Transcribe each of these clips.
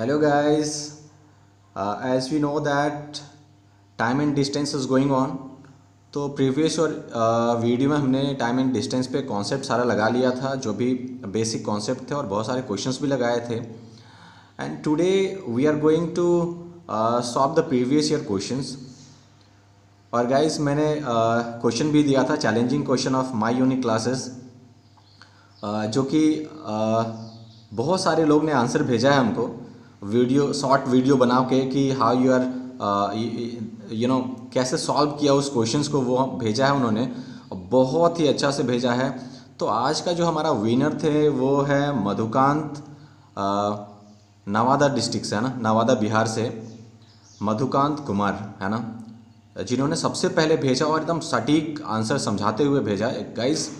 Hello guys, as we know that time and distance is going on. तो previous और video में हमने time and distance पे concept सारा लगा लिया था, जो भी बेसिक कॉन्सेप्ट थे और बहुत सारे क्वेश्चंस भी लगाए थे. And today we are going to solve the previous year questions. और गाइस मैंने क्वेश्चन भी दिया था, challenging question of my unique classes, जो कि बहुत सारे लोग ने आंसर भेजा है हमको वीडियो, शॉर्ट वीडियो बना के कि हाउ यू आर कैसे सॉल्व किया उस क्वेश्चंस को, वो भेजा है उन्होंने. बहुत ही अच्छा से भेजा है. तो आज का जो हमारा विनर थे वो है मधुकांत, नवादा डिस्ट्रिक्ट से है ना, नवादा बिहार से मधुकांत कुमार है ना, जिन्होंने सबसे पहले भेजा और एकदम सटीक आंसर समझाते हुए भेजा. गाइस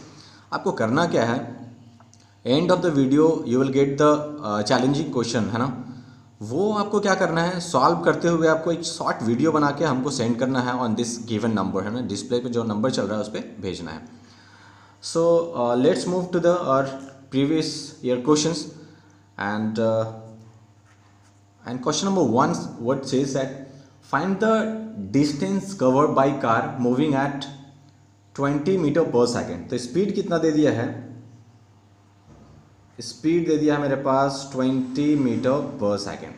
आपको करना क्या है, end of the video you will get the challenging question है ना, वो आपको क्या करना है, सॉल्व करते हुए आपको एक शॉर्ट वीडियो बना के हमको सेंड करना है ऑन दिस गिवन नंबर है ना, डिस्प्ले पे जो नंबर चल रहा है उस पर भेजना है. So let's move to the our previous year questions. And question number 1 what says that find the distance covered by car moving at 20 metre per second. तो स्पीड कितना दे दिया है, स्पीड दे दिया है मेरे पास 20 मीटर पर सेकेंड,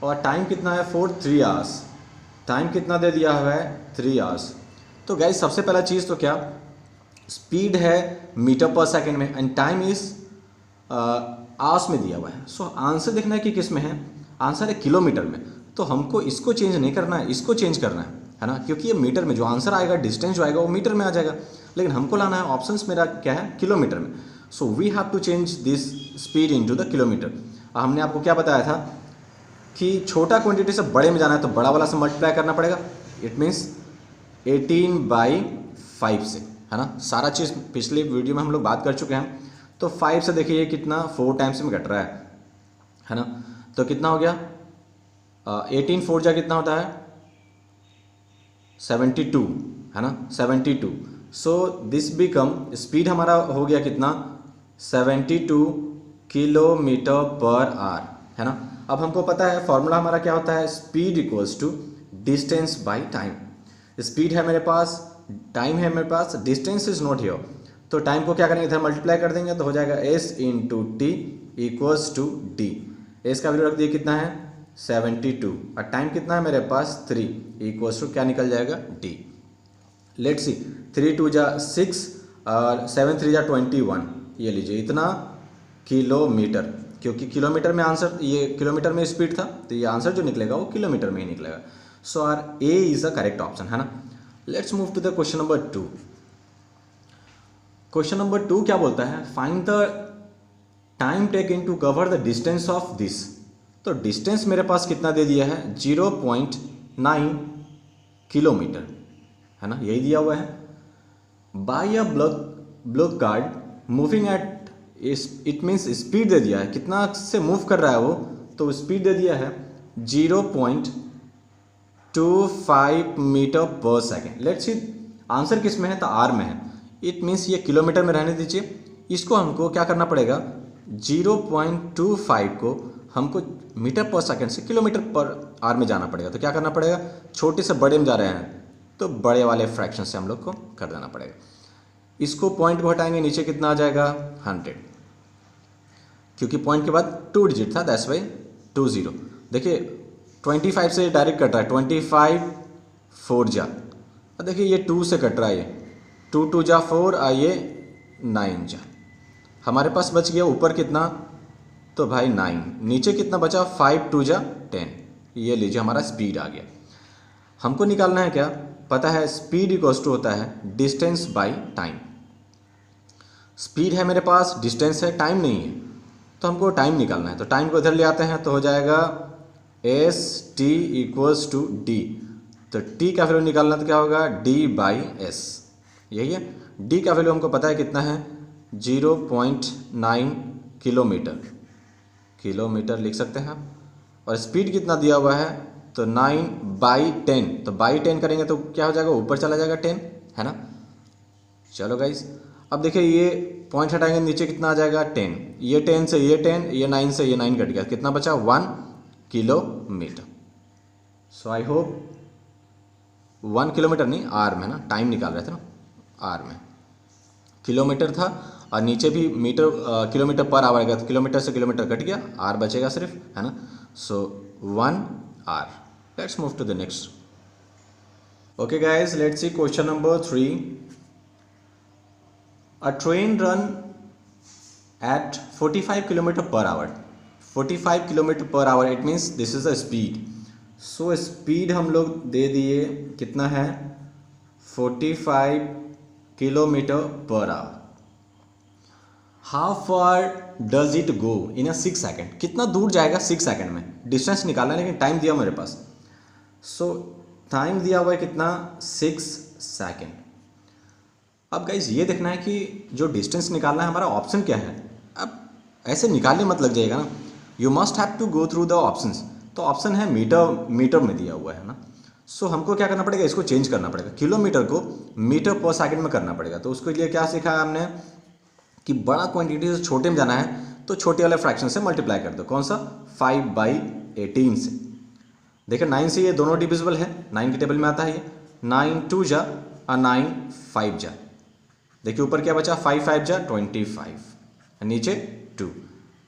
और टाइम कितना है 3 आवर्स. टाइम कितना दे दिया हुआ है 3 आवर्स. तो गाइस सबसे पहला चीज़ तो क्या, स्पीड है मीटर पर सेकेंड में एंड टाइम इज आवर्स में दिया हुआ है. सो आंसर देखना है कि किस में है, आंसर है किलोमीटर में. तो हमको इसको चेंज नहीं करना है, इसको चेंज करना है ना, क्योंकि ये मीटर में जो आंसर आएगा, डिस्टेंस जो आएगा वो मीटर में आ जाएगा, लेकिन हमको लाना है ऑप्शंस मेरा क्या है, किलोमीटर में. So we have to change this speed into the kilometre. हमने आपको क्या बताया था कि छोटा क्वांटिटी से बड़े में जाना है तो बड़ा वाला से मल्टीप्लाई करना पड़ेगा. इट मीन्स 18/5 से है ना. सारा चीज़ पिछले वीडियो में हम लोग बात कर चुके हैं. तो 5 से देखिए ये कितना 4 टाइम्स में घट रहा है ना. तो कितना हो गया 18 4 जा कितना होता है 72 है ना, 72. सो दिस बिकम स्पीड हमारा हो गया कितना 72 किलोमीटर पर आवर है ना. अब हमको पता है फॉर्मूला हमारा क्या होता है, speed equals to distance by time. Speed है मेरे पास, टाइम है मेरे पास, डिस्टेंस इज नॉट हियर. तो टाइम को क्या करेंगे, इधर मल्टीप्लाई कर देंगे तो हो जाएगा s into T equals to D. S का वैल्यू रख दिए कितना है 72 और टाइम कितना है मेरे पास 3 इक्वल्स टू क्या निकल जाएगा डी. लेट्स सी 3 2 जा 6 और 7 3 जा 21. ये लीजिए इतना किलोमीटर, क्योंकि किलोमीटर में आंसर, ये किलोमीटर में स्पीड था तो ये आंसर जो निकलेगा वो किलोमीटर में ही निकलेगा. So R A is the correct option है ना. Let's move to the question number 2. Question number 2 क्या बोलता है, find the time taken to cover the distance of this. तो डिस्टेंस मेरे पास कितना दे दिया है 0.9 किलोमीटर है ना, यही दिया हुआ है. By a block card moving at, it means speed दे दिया है, कितना से मूव कर रहा है वो, तो स्पीड दे दिया है 0.25 metre per second. Let's see answer किस में है, तो आर में है. इट मीन्स ये किलोमीटर में रहने दीजिए, इसको हमको क्या करना पड़ेगा 0.25 को हमको मीटर पर सेकेंड से किलोमीटर पर आवर में जाना पड़ेगा. तो क्या करना पड़ेगा, छोटे से बड़े में जा रहे हैं तो बड़े वाले फ्रैक्शन से हम लोग को कर देना पड़ेगा. इसको पॉइंट को हटाएंगे, नीचे कितना आ जाएगा 100, क्योंकि पॉइंट के बाद 2 डिजिट था, दैट्स वाई 20. देखिए 25 से डायरेक्ट कट रहा है, 25 4 जा, और देखिए ये 2 से कट रहा है, ये 2 2 जा 4 आइए 9 जा. हमारे पास बच गया ऊपर कितना, तो भाई 9, नीचे कितना बचा 5 2 जा 10. ये लीजिए हमारा स्पीड आ गया. हमको निकालना है क्या, पता है स्पीड इक्वल्स टू होता है डिस्टेंस बाय टाइम. स्पीड है मेरे पास, डिस्टेंस है, टाइम नहीं है, तो हमको टाइम निकालना है. तो टाइम को इधर ले आते हैं तो हो जाएगा S T equals to D. तो टी का वैल्यू निकालना तो क्या होगा डी बाई एस, यही है. डी का वैल्यू हमको पता है कितना है 0.9 किलोमीटर लिख सकते हैं आप. और स्पीड कितना दिया हुआ है, तो 9/10. तो बाई 10 करेंगे तो क्या हो जाएगा, ऊपर चला जाएगा 10 है ना. चलो गाइस, अब देखिए ये पॉइंट हटाएंगे नीचे कितना आ जाएगा 10, ये 10 से ये 10, ये 9 से ये 9 कट गया, कितना बचा 1 kilometre. So I hope 1 kilometre नहीं, आर में ना, टाइम निकाल रहे थे ना, आर में किलोमीटर था और नीचे भी मीटर किलोमीटर पर आवर आएगा, तो किलोमीटर से किलोमीटर कट गया, आर बचेगा सिर्फ, है ना। सो 1 आर। Let's move to the next. Okay guys, let's see question number 3। A train run at 45 km per hour. 45 km per hour, it means this is the speed. So speed हम लोग दे दिए कितना है 45 km per hour. How far does it go in a 6 second? कितना दूर जाएगा 6 second में, distance निकालना है, लेकिन टाइम दिया मेरे पास। सो टाइम दिया हुआ है कितना 6 सेकंड। अब गाइज ये देखना है कि जो डिस्टेंस निकालना है हमारा ऑप्शन क्या है। अब ऐसे निकालने मत लग जाएगा ना, you must have to go through the options. तो ऑप्शन है मीटर में दिया हुआ है ना। सो हमको क्या करना पड़ेगा, इसको चेंज करना पड़ेगा, किलोमीटर को मीटर पर सेकंड में करना पड़ेगा। तो उसके लिए क्या सीखा है हमने कि बड़ा क्वांटिटी से छोटे में जाना है तो छोटे वाले फ्रैक्शन से मल्टीप्लाई कर दो। कौन सा 5/18 से। देखिए 9 से ये दोनों डिविजिबल है, 9 की टेबल में आता है ये, 9 2 जा और 9 5 जा। देखिए ऊपर क्या बचा 5 5 जा 25, नीचे 2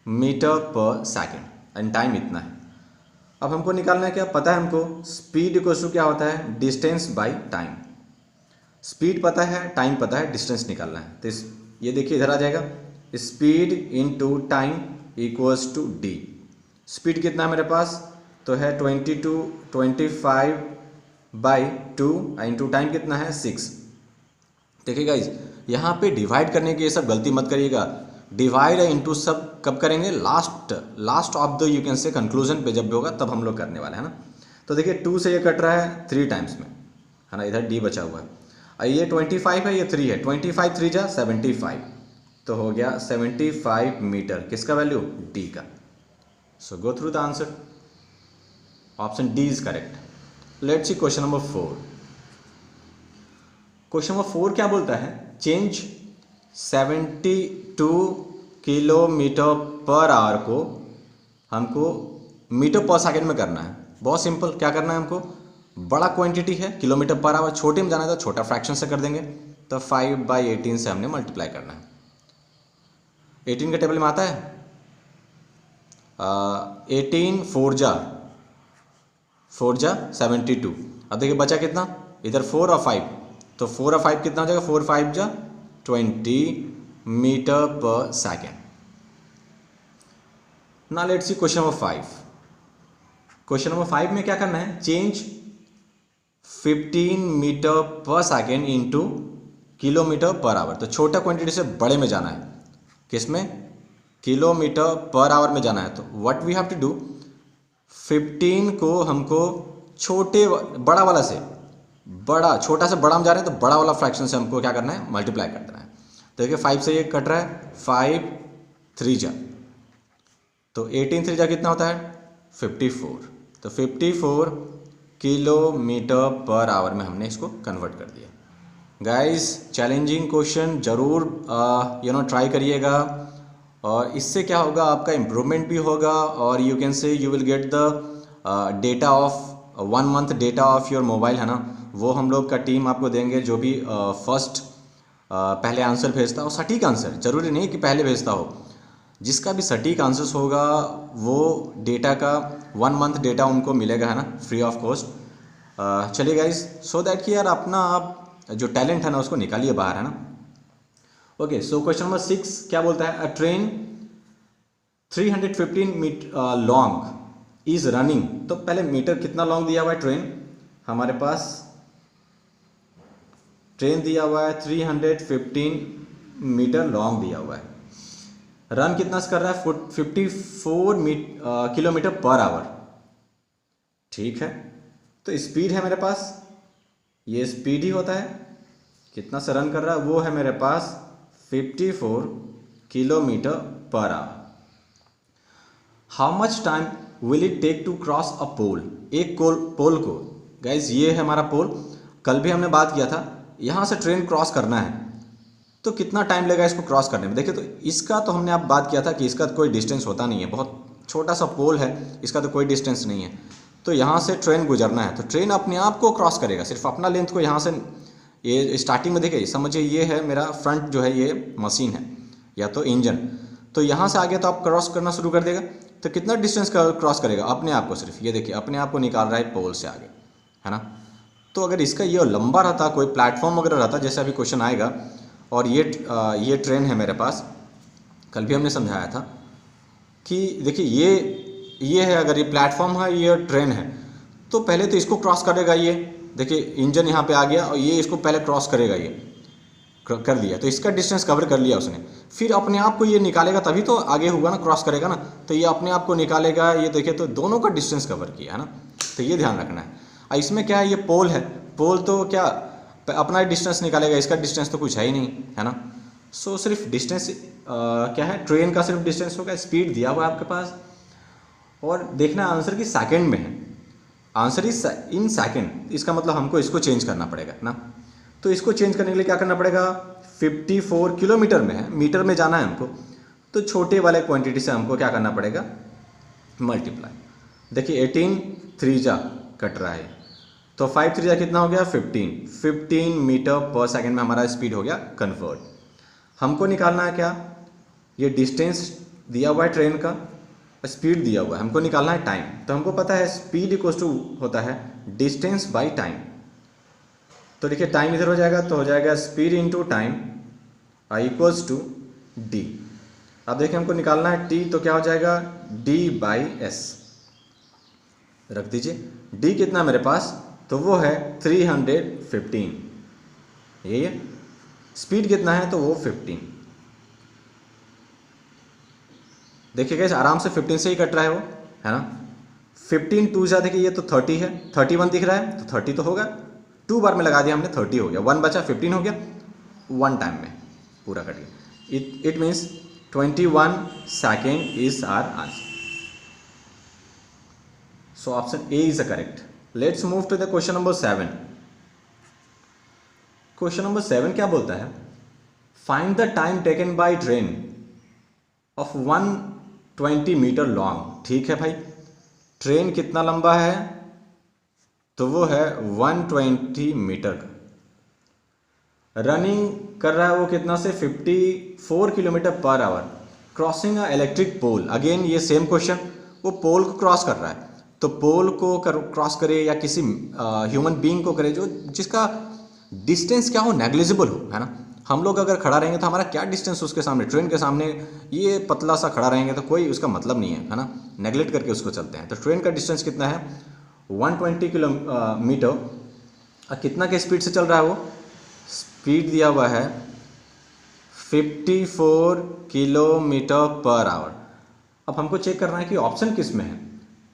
मीटर पर सेकंड एंड टाइम इतना है। अब हमको निकालना है क्या, पता है हमको स्पीड इक्वल्स टू क्या होता है डिस्टेंस बाय टाइम। स्पीड पता है, टाइम पता है, डिस्टेंस निकालना है। तो ये देखिए इधर आ जाएगा, speed into time equals to D. Speed कितना है मेरे पास, तो है 25/2 इनटू टाइम कितना है 6। देखिए गाइज यहाँ पे डिवाइड करने की ये सब गलती मत करिएगा। डिवाइड इनटू सब कब करेंगे, last of the you can say conclusion पे जब भी होगा तब हम लोग करने वाले हैं ना। तो देखिए 2 से ये कट रहा है 3 टाइम्स में, है ना, इधर डी बचा हुआ है। और ये 25 है, ये 3 है, 25 3 जा 75, तो हो गया 75 मीटर। किसका वैल्यू, डी का। So go through the answer, option D is correct. Let's see question number 4। Question number 4 क्या बोलता है, चेंज 72 किलोमीटर पर आवर को हमको मीटर पर सेकंड में करना है। बहुत सिंपल, क्या करना है हमको, बड़ा क्वांटिटी है किलोमीटर पर आवर, छोटे में जाना है तो छोटा फ्रैक्शन से कर देंगे। तो 5/18 से हमने मल्टीप्लाई करना है। 18 के टेबल में आता है 18 4 जा 72। अब देखिए बचा कितना, इधर 4 और 5, तो 4 और 5 कितना हो जाएगा, 4 5 जा 20 मीटर पर सेकेंड। ना let's see question number 5। Question number 5 में क्या करना है, change 15 metre per second into kilometre per our. तो छोटा क्वांटिटी से बड़े में जाना है, किसमें, किलोमीटर पर आवर में जाना है। तो what we have to do, 15 को हमको बड़ा वाला से छोटा से बड़ा में जा रहे हैं तो बड़ा वाला फ्रैक्शन से हमको क्या करना है, मल्टीप्लाई कर देना है। तो देखिए 5 से ये कट रहा है, 5 3 जा, तो 18 3 जा कितना होता है 54। तो 54 किलोमीटर पर आवर में हमने इसको कन्वर्ट कर दिया। गाइस चैलेंजिंग क्वेश्चन जरूर ट्राई करिएगा, और इससे क्या होगा, आपका इम्प्रूवमेंट भी होगा, और you can say you will get the data of 1 month data of your mobile, है ना। वो हम लोग का टीम आपको देंगे, जो भी फर्स्ट पहले आंसर भेजता हो, सटीक आंसर, ज़रूरी नहीं कि पहले भेजता हो, जिसका भी सटीक आंसर्स होगा वो डेटा का 1 मंथ डेटा उनको मिलेगा, है ना, फ्री ऑफ कॉस्ट। चलिए गाइस, सो दैट कि यार अपना आप जो टैलेंट है ना उसको निकालिए बाहर, है ना। ओके, सो क्वेश्चन नंबर 6 क्या बोलता है, a train 315 metre long is running. तो पहले मीटर कितना लॉन्ग दिया हुआ है, ट्रेन हमारे पास ट्रेन दिया हुआ है 315 मीटर लॉन्ग दिया हुआ है, रन कितना से कर रहा है 54 किलोमीटर पर आवर, ठीक है। तो स्पीड है मेरे पास, ये स्पीड ही होता है, कितना से रन कर रहा है वो है मेरे पास 54 kilometre per hour. How much time will it take to cross a pole. एक पोल को, गाइज ये है हमारा पोल, कल भी हमने बात किया था, यहाँ से ट्रेन क्रॉस करना है तो कितना टाइम लगेगा इसको क्रॉस करने में। देखिए तो इसका तो हमने आप बात किया था कि इसका कोई डिस्टेंस होता नहीं है, बहुत छोटा सा पोल है, इसका तो कोई डिस्टेंस नहीं है। तो यहाँ से ट्रेन गुजरना है तो ट्रेन अपने आप को क्रॉस करेगा, सिर्फ अपना लेंथ को यहाँ से, ये स्टार्टिंग में देखिए समझिए ये है मेरा फ्रंट जो है ये मशीन है या तो इंजन, तो यहाँ से आगे तो आप क्रॉस करना शुरू कर देगा। तो कितना डिस्टेंस क्रॉस करेगा अपने आप को, सिर्फ ये देखिए अपने आप को निकाल रहा है पोल से आगे, है ना। तो अगर इसका ये लंबा रहता, कोई प्लेटफॉर्म वगैरह रहता, जैसे अभी क्वेश्चन आएगा, और ये ट्रेन है मेरे पास, कल भी हमने समझाया था कि देखिए ये है, अगर ये प्लेटफॉर्म है, ये ट्रेन है, तो पहले तो इसको क्रॉस करेगा। ये देखिए इंजन यहाँ पे आ गया और ये इसको पहले क्रॉस करेगा, ये कर लिया, तो इसका डिस्टेंस कवर कर लिया उसने। फिर अपने आप को ये निकालेगा, तभी तो आगे होगा ना, क्रॉस करेगा ना, तो ये अपने आप को निकालेगा। ये देखिए तो दोनों का डिस्टेंस कवर किया है ना, तो ये ध्यान रखना है। इसमें क्या है, ये पोल है, पोल तो क्या अपना डिस्टेंस निकालेगा, इसका डिस्टेंस तो कुछ है ही नहीं, है ना। सो सिर्फ डिस्टेंस क्या है, ट्रेन का सिर्फ डिस्टेंस होगा, स्पीड दिया हुआ है आपके पास, और देखना आंसर की सेकंड में है, आंसर इज इन सेकंड, इसका मतलब हमको इसको चेंज करना पड़ेगा ना। तो इसको चेंज करने के लिए क्या करना पड़ेगा, 54 किलोमीटर में है, मीटर में जाना है हमको, तो छोटे वाले क्वांटिटी से हमको क्या करना पड़ेगा, मल्टीप्लाई। देखिए 18 3 जा कट रहा है, तो 5 3 जा कितना हो गया, 15 मीटर पर सेकंड में हमारा स्पीड हो गया कन्वर्ट। हमको निकालना है क्या, ये डिस्टेंस दिया हुआ है ट्रेन का, स्पीड दिया हुआ है, हमको निकालना है टाइम। तो हमको पता है स्पीड इक्वल्स टू होता है डिस्टेंस बाई टाइम। तो देखिए टाइम इधर हो जाएगा, तो हो जाएगा speed into time equals to D. अब देखिए हमको निकालना है टी, तो क्या हो जाएगा डी बाई एस, रख दीजिए। डी कितना मेरे पास, तो वो है 315, यही है। स्पीड कितना है, तो वो 15। देखिए गाइस आराम से 15 से ही कट रहा है वो, है ना। 15 2 जा, देखिए ये तो 30 है, 31 दिख रहा है, तो 30 तो होगा, 2 बार में लगा दिया हमने, 30 हो गया, 1 बचा, 15 हो गया, 1 टाइम में पूरा कट गया। It means 21 second is our answer. So option A is the correct. Let's move to the question number 7। Question number 7 क्या बोलता है, find the time taken by train of 120 metre long. ठीक है भाई, train कितना लंबा है, तो वो है 120 मीटर का, रनिंग कर रहा है वो कितना से 54 kilometre per hour, crossing a electric pole. Again ये सेम क्वेश्चन, वो पोल को क्रॉस कर रहा है, तो पोल को क्रॉस करे या किसी ह्यूमन बीइंग को करे जो जिसका डिस्टेंस क्या हो, नेग्लिजिबल हो, है ना। हम लोग अगर खड़ा रहेंगे तो हमारा क्या डिस्टेंस उसके सामने, ट्रेन के सामने ये पतला सा खड़ा रहेंगे तो कोई उसका मतलब नहीं है ना, नेगलेक्ट करके उसको चलते हैं। तो ट्रेन का डिस्टेंस कितना है, 120 किलोमीटर। कितना के स्पीड से चल रहा है वो, स्पीड दिया हुआ है 54 किलोमीटर पर आवर। अब हमको चेक करना है कि ऑप्शन किस में है,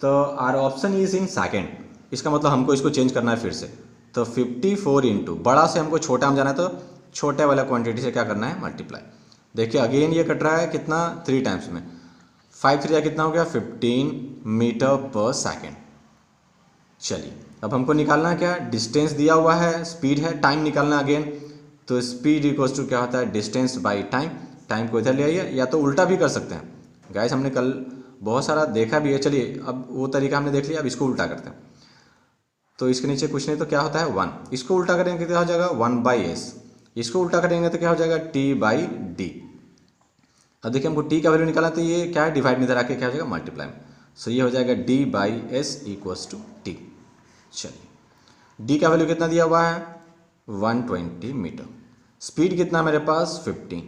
तो our option is in second, इसका मतलब हमको इसको चेंज करना है फिर से। तो 54 इंटू बड़ा से हमको छोटा में जाना है, तो छोटे वाला क्वांटिटी से क्या करना है, मल्टीप्लाई। देखिए अगेन ये कट रहा है कितना, 3 टाइम्स में, 5 3 कितना हो गया, 15 मीटर पर सेकेंड। चलिए अब हमको निकालना है क्या, डिस्टेंस दिया हुआ है, स्पीड है, टाइम निकालना है अगेन। तो स्पीड इक्वल्स टू क्या होता है, डिस्टेंस बाई टाइम। टाइम को इधर ले आइए, या तो उल्टा भी कर सकते हैं गाइस, हमने कल बहुत सारा देखा भी है। चलिए अब वो तरीका हमने देख लिया, अब इसको उल्टा करते हैं। तो इसके नीचे कुछ नहीं तो क्या होता है 1, इसको उल्टा करेंगे तो क्या हो जाएगा 1/s, इसको उल्टा करेंगे तो क्या हो जाएगा t/d। अब देखिए हमको t का वैल्यू निकाला, तो ये क्या है, डिवाइड में इधर आके क्या हो जाएगा, मल्टीप्लाई में। सो ये हो जाएगा d/s इक्वल्स टू t। चलिए d का वैल्यू कितना दिया हुआ है, 120 मीटर। स्पीड कितना मेरे पास 15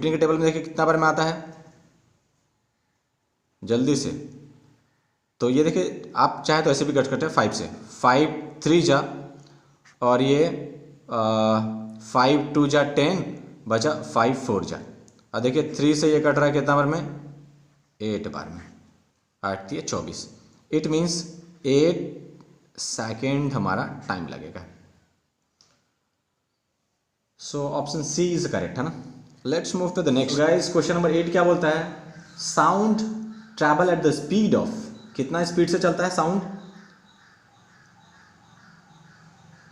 के टेबल में देखिए कितना बार में आता है, जल्दी से। तो ये देखिए आप चाहे तो ऐसे भी कट करते हैं 5 से, 5 3 जा, और ये 5 2 जा 10 बचा, 5 4 जा। और देखिए 3 से ये कट रहा है कितना बार में, 8 बार में, 8 3 24। इट मीन्स 8 सेकेंड हमारा टाइम लगेगा। So option C is correct, है ना। Let's move to the next guys. Question number 8 क्या बोलता है, sound travel at the speed of, कितना स्पीड से चलता है साउंड,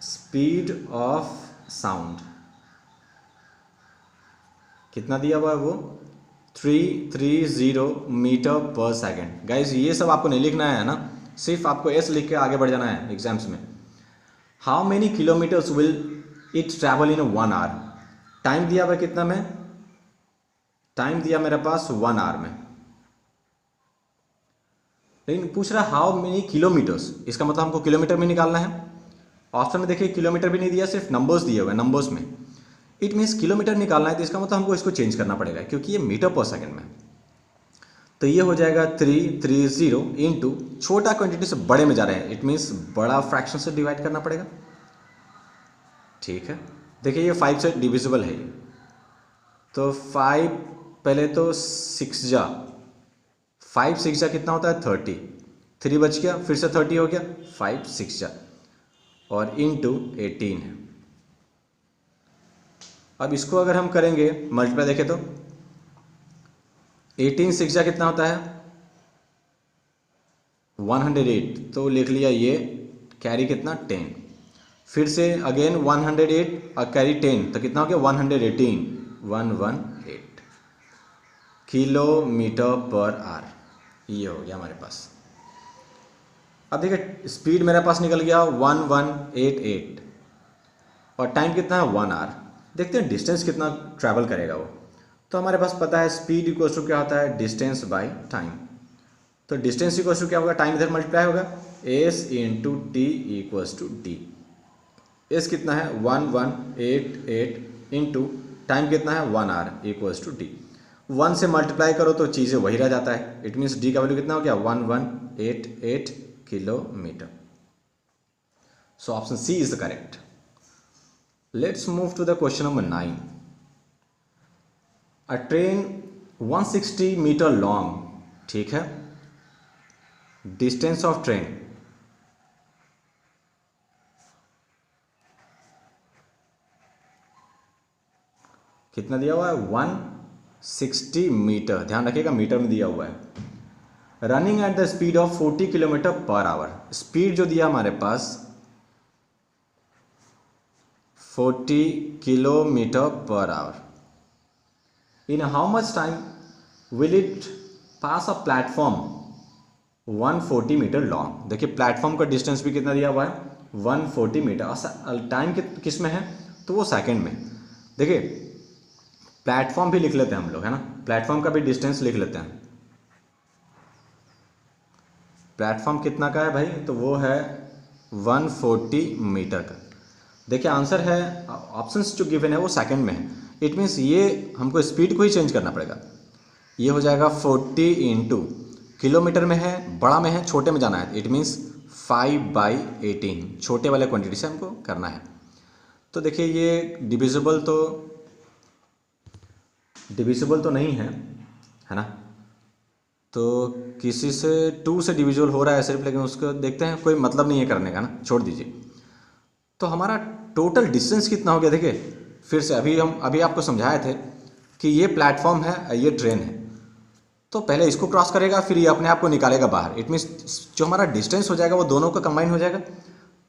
स्पीड ऑफ साउंड कितना दिया हुआ है वो 330 मीटर पर सेकेंड। गाइज ये सब आपको नहीं लिखना है ना, सिर्फ आपको एस लिख के आगे बढ़ जाना है एग्जाम्स में। How many kilometres will it travel in 1 hour. Time दिया हुआ कितना में, टाइम दिया मेरे पास 1 आवर में, लेकिन पूछ रहा है हाउ मेनी किलोमीटर्स, इसका मतलब हमको किलोमीटर में निकालना है। ऑप्शन में देखिए किलोमीटर भी नहीं दिया, सिर्फ नंबर्स दिए हुए हैं, नंबर्स में। इट मीन्स किलोमीटर निकालना है, तो इसका मतलब हमको इसको चेंज करना पड़ेगा क्योंकि ये मीटर पर सेकेंड में। तो ये हो जाएगा 330 इंटू छोटा क्वांटिटी से बड़े में जा रहे हैं, इट मीन्स बड़ा फ्रैक्शन से डिवाइड करना पड़ेगा। ठीक है, देखिए ये 5 से डिविजिबल है ये, तो 5 पहले तो 6 जा 5 6 जा कितना होता है 30, 3 बच गया, फिर से 30 हो गया, 5 6 जा और इंटू 18 है। अब इसको अगर हम करेंगे मल्टीप्लाई देखें तो 18 6 जा कितना होता है 108, तो लिख लिया ये कैरी कितना 10, फिर से अगेन 108 और कैरी 10 तो कितना हो गया 118 किलोमीटर पर आवर, ये हो गया हमारे पास। अब देखिए स्पीड मेरे पास निकल गया 1188 और टाइम कितना है 1 आवर। देखते हैं डिस्टेंस कितना ट्रैवल करेगा वो। तो हमारे पास पता है स्पीड इक्वल टू क्या होता है डिस्टेंस बाय टाइम, तो डिस्टेंस इक्वल टू क्या होगा, टाइम इधर मल्टीप्लाई होगा, S into T equals to D. S कितना है 1188 इंटू टाइम कितना है 1 आवर इक्वल्स टू डी। 1 से मल्टीप्लाई करो तो चीज़ें वही रह जाता है, इट मीन्स डी का वैल्यू कितना हो गया 1188 kilometre. So option C is the correct. Let's move to the question number 9। A train 160 metre long, ठीक है, डिस्टेंस ऑफ ट्रेन कितना दिया हुआ है 160 मीटर, ध्यान रखिएगा मीटर में दिया हुआ है। Running at the speed of 40 kilometre per hour, speed जो दिया हमारे पास 40 kilometre per hour. In how much time will it pass a platform 140 metre long. देखिए प्लेटफॉर्म का डिस्टेंस भी कितना दिया हुआ है 140 मीटर, और टाइम किस में है तो वो सेकंड में। देखिए प्लेटफॉर्म भी लिख लेते हैं हम लोग, है ना, प्लेटफॉर्म का भी डिस्टेंस लिख लेते हैं। प्लेटफॉर्म कितना का है भाई, तो वो है 140 मीटर का। देखिए आंसर है, ऑप्शंस जो गिवन है वो सेकंड में है, इट मीन्स ये हमको स्पीड को ही चेंज करना पड़ेगा। ये हो जाएगा 40 इंटू किलोमीटर में है, बड़ा में है, छोटे में जाना है, इट मीन्स 5/18 छोटे वाले क्वांटिटी से हमको करना है। तो देखिए ये डिविजिबल तो नहीं है ना, तो किसी से 2 से डिविजिबल हो रहा है सिर्फ, लेकिन उसको देखते हैं, कोई मतलब नहीं है करने का ना, छोड़ दीजिए। तो हमारा टोटल डिस्टेंस कितना हो गया, देखिए फिर से अभी आपको समझाए थे कि ये प्लेटफॉर्म है, ये ट्रेन है, तो पहले इसको क्रॉस करेगा, फिर ये अपने आप को निकालेगा बाहर, इट मीन्स जो हमारा डिस्टेंस हो जाएगा वो दोनों का कंबाइन हो जाएगा।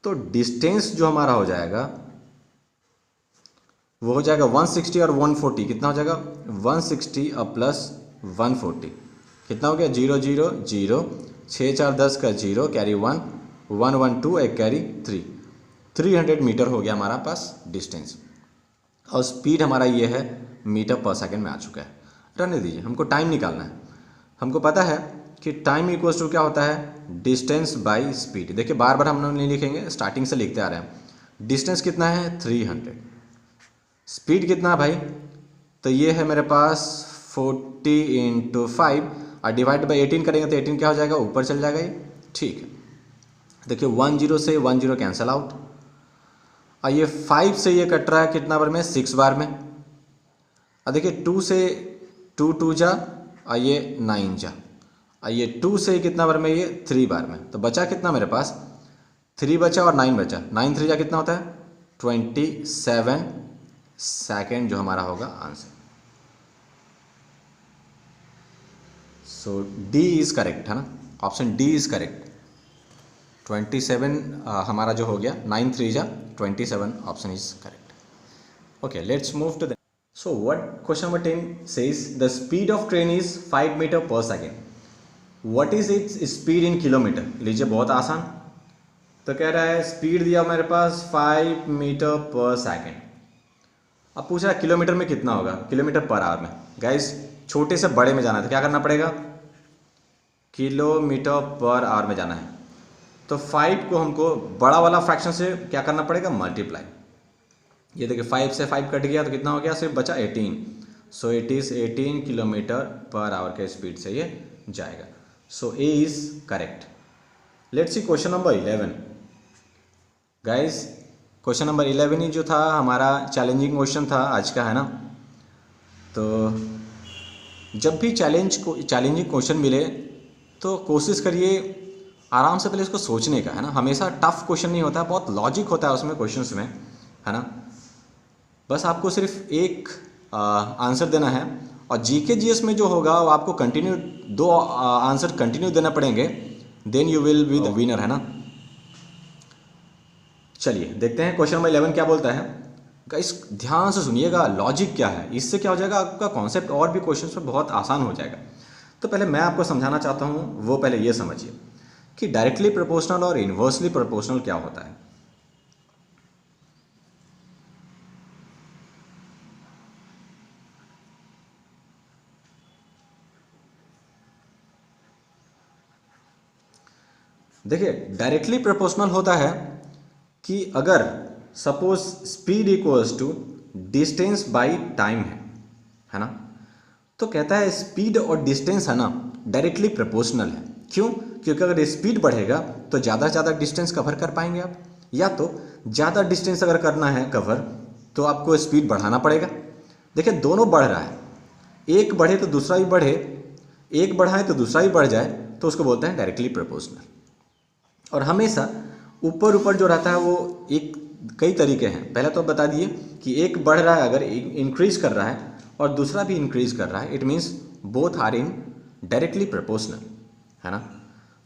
तो डिस्टेंस जो हमारा हो जाएगा वो हो जाएगा 160 और 140, कितना हो जाएगा 160 और प्लस 140 कितना हो गया 0 0 0, 6 4 10 का 0, कैरी 1 1 1 2 एक कैरी 3, 300 मीटर हो गया हमारा पास डिस्टेंस। और स्पीड हमारा ये है मीटर पर सेकंड में आ चुका है। रहने दीजिए, हमको टाइम निकालना है। हमको पता है कि टाइम इक्वल्स टू क्या होता है डिस्टेंस बाय स्पीड। देखिए बार बार हम लोग नहीं लिखेंगे, स्टार्टिंग से लिखते आ रहे हैं। डिस्टेंस कितना है 300, स्पीड कितना है भाई, तो ये है मेरे पास 40 इंटू 5 और डिवाइड बाई 18 करेंगे तो 18 क्या हो जाएगा ऊपर चल जाएगा ये, ठीक है। देखिए 10 से 10 कैंसिल आउट, और ये 5 से ये कट रहा है कितना बार में 6 बार में, और देखिए 2 से 2 2 जा और ये 9 जा, और ये 2 से कितना बार में ये 3 बार में, तो बचा कितना मेरे पास 3 बचा और 9 बचा, 9 3 जा कितना होता है 27 सेकेंड जो हमारा होगा answer. So D is correct है ना, ऑप्शन डी इज करेक्ट। 27 हमारा जो हो गया 9 3 जा 27, option is correct. Okay let's move to the so what question number 10 says the speed of train is 5 metre per second. What is its speed in kilometre. लीजिए बहुत आसान, तो कह रहा है स्पीड दिया मेरे पास 5 मीटर पर सेकेंड। अब पूछ रहा है किलोमीटर में कितना होगा, किलोमीटर पर आवर में। गाइस छोटे से बड़े में जाना है तो क्या करना पड़ेगा, किलोमीटर पर आवर में जाना है तो 5 को हमको बड़ा वाला फ्रैक्शन से क्या करना पड़ेगा, मल्टीप्लाई। ये देखिए 5 से 5 कट गया तो कितना हो गया, सिर्फ बचा 18। So it is 18 kilometre per hour के स्पीड से ये जाएगा। So A is correct. Let's see question number 11। Guys question number 11 ही जो था हमारा चैलेंजिंग क्वेश्चन था आज का, है ना। तो जब भी चैलेंजिंग क्वेश्चन मिले तो कोशिश करिए आराम से पहले इसको सोचने का, है ना। हमेशा टफ क्वेश्चन नहीं होता, बहुत लॉजिक होता है उसमें, क्वेश्चंस में, है ना। बस आपको सिर्फ एक आंसर देना है और जीके जीएस में जो होगा वो आपको कंटिन्यू 2 आंसर कंटिन्यू देना पड़ेंगे, then you will be the winner, है ना। चलिए देखते हैं क्वेश्चन नंबर 11 क्या बोलता है। गाइस ध्यान से सुनिएगा, लॉजिक क्या है, इससे क्या हो जाएगा आपका कॉन्सेप्ट और भी क्वेश्चंस में बहुत आसान हो जाएगा। तो पहले मैं आपको समझाना चाहता हूँ, वो पहले ये समझिए कि डायरेक्टली प्रोपोर्शनल और इन्वर्सली प्रोपोर्शनल क्या होता है। देखिए डायरेक्टली प्रोपोर्शनल होता है कि अगर suppose speed equals to distance by time है ना। तो कहता है स्पीड और डिस्टेंस, है ना, डायरेक्टली प्रोपोर्शनल है। क्यों? क्योंकि अगर स्पीड बढ़ेगा तो ज़्यादा से ज़्यादा डिस्टेंस कवर कर पाएंगे आप, या तो ज़्यादा डिस्टेंस अगर करना है कवर तो आपको स्पीड बढ़ाना पड़ेगा। देखिए दोनों बढ़ रहा है, एक बढ़े तो दूसरा भी बढ़े, एक बढ़ाए तो दूसरा भी बढ़ जाए, तो उसको बोलते हैं डायरेक्टली प्रोपोर्शनल। और हमेशा ऊपर ऊपर जो रहता है वो एक कई तरीके हैं। पहले तो बता दिए कि एक बढ़ रहा है अगर इंक्रीज कर रहा है और दूसरा भी इंक्रीज कर रहा है, it means both are in directly proportional, है ना।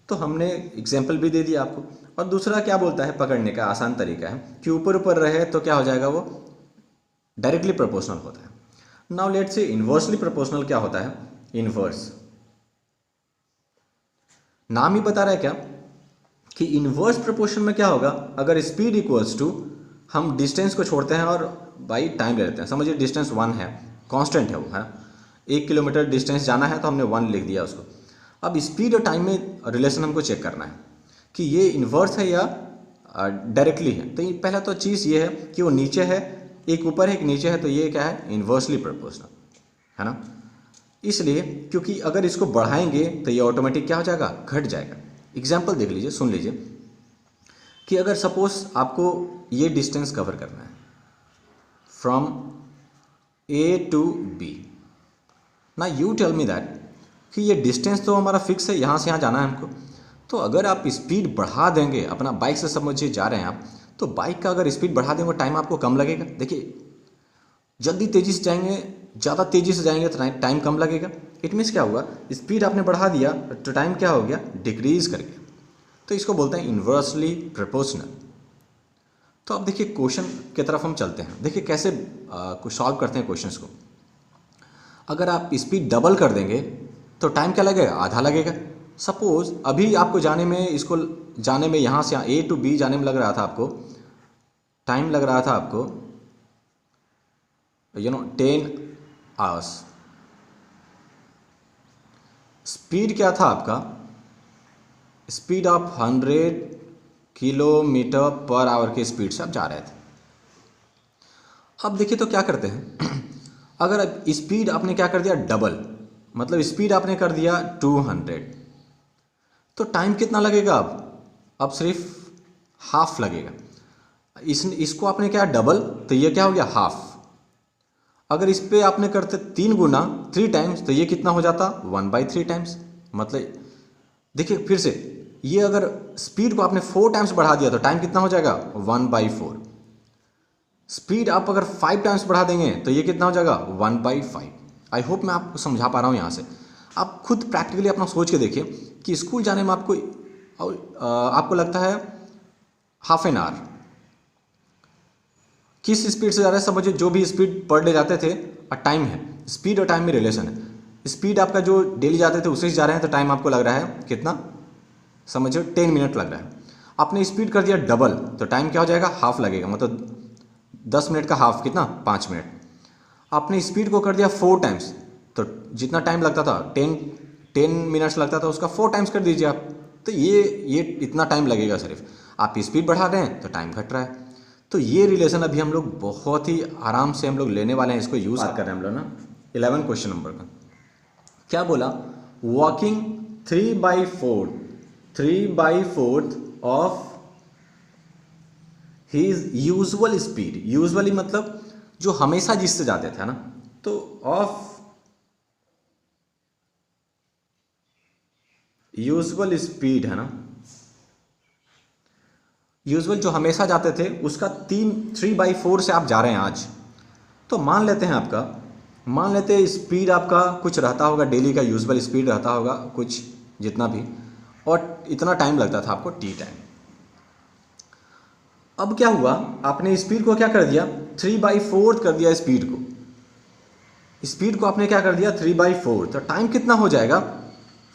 तो हमने एग्जाम्पल भी दे दिया आपको। और दूसरा क्या बोलता है, पकड़ने का आसान तरीका है कि ऊपर ऊपर रहे तो क्या हो जाएगा, वो डायरेक्टली प्रोपोर्शनल होता है। Now let's say inversely proportional क्या होता है। इन्वर्स नाम ही बता रहा है क्या कि इन्वर्स प्रोपोर्शन में क्या होगा, अगर स्पीड इक्वल्स टू हम डिस्टेंस को छोड़ते हैं और बाई टाइम ले लेते हैं। समझिए डिस्टेंस 1 है, कांस्टेंट है वो, है ना। 1 किलोमीटर डिस्टेंस जाना है तो हमने 1 लिख दिया उसको। अब स्पीड और टाइम में रिलेशन हमको चेक करना है कि ये इन्वर्स है या डायरेक्टली है। तो पहला तो चीज़ ये है कि वो नीचे है, एक ऊपर है एक नीचे है, तो ये क्या है, इन्वर्सली प्रोपोर्शनल, है ना। इसलिए क्योंकि अगर इसको बढ़ाएंगे तो ये ऑटोमेटिक क्या हो जाएगा, घट जाएगा। एग्जाम्पल देख लीजिए, सुन लीजिए कि अगर सपोज आपको ये डिस्टेंस कवर करना है फ्रॉम ए टू बी, ना यू टेल मी दैट कि ये डिस्टेंस तो हमारा फिक्स है, यहाँ से यहाँ जाना है हमको। तो अगर आप स्पीड बढ़ा देंगे, अपना बाइक से समझिए जा रहे हैं आप, तो बाइक का अगर स्पीड बढ़ा देंगे टाइम आपको कम लगेगा। देखिए जल्दी तेज़ी से जाएंगे, ज़्यादा तेज़ी से जाएंगे तो टाइम कम लगेगा। इट मीन्स क्या हुआ, स्पीड आपने बढ़ा दिया तो टाइम क्या हो गया, डिक्रीज कर गया। तो इसको बोलते हैं इन्वर्सली प्रोपोर्शनल। तो अब देखिए क्वेश्चन की तरफ हम चलते हैं। देखिए कैसे सॉल्व करते हैं क्वेश्चंस को। अगर आप स्पीड डबल कर देंगे तो टाइम क्या लगेगा, आधा लगेगा। सपोज अभी आपको जाने में, इसको जाने में यहाँ से ए टू बी जाने में लग रहा था आपको, टाइम लग रहा था आपको 10 आवर्स। स्पीड क्या था आपका, speed of 100 kilometre per our की स्पीड से आप जा रहे थे। अब देखिए तो क्या करते हैं अगर स्पीड आपने क्या कर दिया, डबल, मतलब स्पीड आपने कर दिया 200, तो टाइम कितना लगेगा, अब सिर्फ हाफ लगेगा। इसको आपने क्या डबल, तो ये क्या हो गया, हाफ। अगर इस पे आपने करते 3 गुना 3 टाइम्स, तो ये कितना हो जाता, 1/3 टाइम्स। मतलब देखिए फिर से, ये अगर स्पीड को आपने 4 टाइम्स बढ़ा दिया तो टाइम कितना हो जाएगा, 1/4। स्पीड आप अगर 5 टाइम्स बढ़ा देंगे तो ये कितना हो जाएगा, 1/5। आई होप मैं आपको समझा पा रहा हूँ। यहाँ से आप खुद प्रैक्टिकली अपना सोच के देखिए कि स्कूल जाने में आपको लगता है हाफ एन आवर, किस स्पीड से जा रहे हैं। समझिए जो भी स्पीड पर डे जाते थे टाइम है, स्पीड और टाइम में रिलेशन है। स्पीड आपका जो डेली जाते थे उसे से जा रहे हैं, तो टाइम आपको लग रहा है कितना, समझो 10 मिनट लग रहा है। आपने स्पीड कर दिया डबल, तो टाइम क्या हो जाएगा, हाफ लगेगा, मतलब 10 मिनट का हाफ कितना, 5 मिनट। आपने स्पीड को कर दिया 4 टाइम्स, तो जितना टाइम लगता था 10 मिनट्स लगता था, उसका 4 टाइम्स कर दीजिए आप, तो ये इतना टाइम लगेगा सिर्फ। आप स्पीड बढ़ा रहे हैं तो टाइम घट रहा है। तो ये रिलेशन अभी हम लोग बहुत ही आराम से हम लोग लेने वाले हैं, इसको यूज़ कर रहे हैं हम लोग ना। 11 क्वेश्चन नंबर का क्या बोला, walking 3/4 of his usual speed. Usually मतलब जो हमेशा जिससे जाते थे ना, तो ऑफ यूजुअल स्पीड है ना, यूजुअल जो हमेशा जाते थे उसका 3/4 से आप जा रहे हैं आज। तो मान लेते हैं मान लेते हैं स्पीड आपका कुछ रहता होगा, डेली का यूजुअल स्पीड रहता होगा कुछ जितना भी, और इतना टाइम लगता था आपको टी टाइम। अब क्या हुआ, आपने स्पीड को क्या कर दिया, 3/4 कर दिया स्पीड को आपने क्या कर दिया 3/4, तो टाइम कितना हो जाएगा